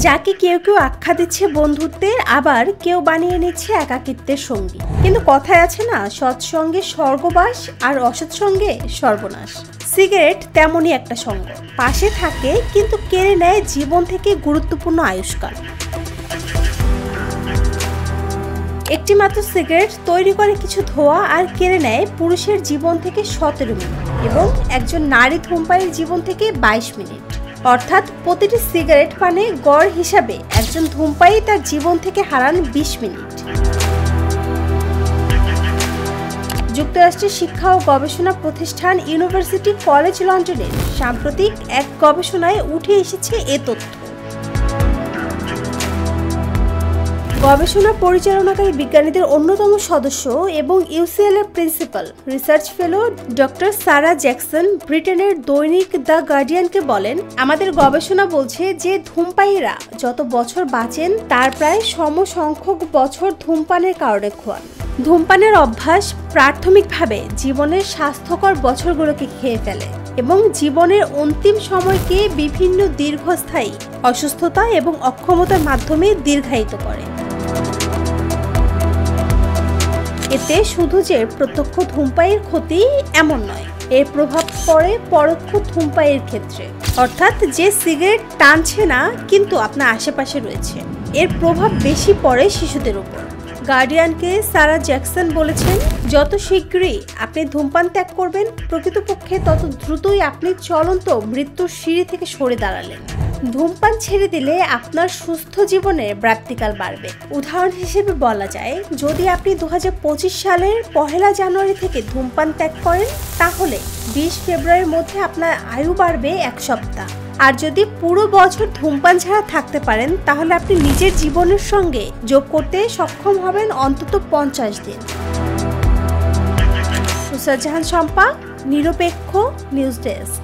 যাকে কেউ কেউ আখ্যা দিচ্ছে বন্ধুত্বের, আবার কেউ বানিয়ে নিচ্ছে একাকিত্বের সঙ্গী। কিন্তু কথায় আছে না, সৎসঙ্গে স্বর্গবাস আর অসৎসঙ্গে সর্বনাশ। সিগারেট তেমনই একটা সঙ্গ, পাশে থাকে কিন্তু কেড়ে নেয় জীবন থেকে গুরুত্বপূর্ণ আয়ুষ্কাল। একটি মাত্র সিগারেট তৈরি করে কিছু ধোঁয়া আর কেড়ে নেয় পুরুষের জীবন থেকে 17 মিনিট এবং একজন নারী ধূমপায়ীর জীবন থেকে 22 মিনিট। অর্থাৎ প্রতিটি সিগারেট পানে গড় হিসাবে একজন ধূমপায়ী তার জীবন থেকে হারান 20 মিনিট। যুক্তরাষ্ট্রের শিক্ষা ও গবেষণা প্রতিষ্ঠান ইউনিভার্সিটি কলেজ লন্ডনের সাম্প্রতিক এক গবেষণায় উঠে এসেছে এ তথ্য। গবেষণা পরিচালনাকারী বিজ্ঞানীদের অন্যতম সদস্য এবং ইউসিএল এর প্রিন্সিপাল রিসার্চ ফেলো ডক্টর সারা জ্যাকসন ব্রিটেনের দৈনিক দ্য গার্ডিয়ানকে বলেন, আমাদের গবেষণা বলছে যে ধূমপায়ীরা যত বছর বাঁচেন তার প্রায় সমসংখ্যক বছর ধূমপানের কারণে খোয়ান। ধূমপানের অভ্যাস প্রাথমিকভাবে জীবনের স্বাস্থ্যকর বছরগুলোকে খেয়ে ফেলে এবং জীবনের অন্তিম সময়কে বিভিন্ন দীর্ঘস্থায়ী অসুস্থতা এবং অক্ষমতার মাধ্যমে দীর্ঘায়িত করে। এতে শুধু যে প্রত্যক্ষ ধূমপায়ীর ক্ষতি এমন নয়, এর প্রভাব পড়ে পরোক্ষ ধূমপায়ীর ক্ষেত্রে, অর্থাৎ যে সিগারেট টানছে না কিন্তু আপনার আশেপাশে রয়েছে। এর প্রভাব বেশি পড়ে শিশুদের উপর। গার্ডিয়ানকে সারা জ্যাকসন বলেছেন, যত শীঘ্রই আপনি ধূমপান ত্যাগ করবেন, প্রকৃতপক্ষে তত দ্রুতই আপনি চলন্ত মৃত্যুর সিঁড়ি থেকে সরে দাঁড়ালেন। ধূমপান ছেড়ে দিলে আপনার সুস্থ জীবনের ব্যাপ্তিকাল বাড়বে। উদাহরণ হিসেবে বলা যায়, যদি আপনি 2025 সালের 1 জানুয়ারি থেকে ধূমপান ত্যাগ করেন, তাহলে 20 ফেব্রুয়ারির মধ্যে আপনার আয়ু বাড়বে 1 সপ্তাহ। আর যদি পুরো বছর ধূমপান ছাড়া থাকতে পারেন, তাহলে আপনি নিজের জীবনের সঙ্গে যোগ করতে সক্ষম হবেন অন্তত 50 দিন। নুসরাত জাহান শম্পা, নিরপেক্ষ নিউজ ডেস্ক।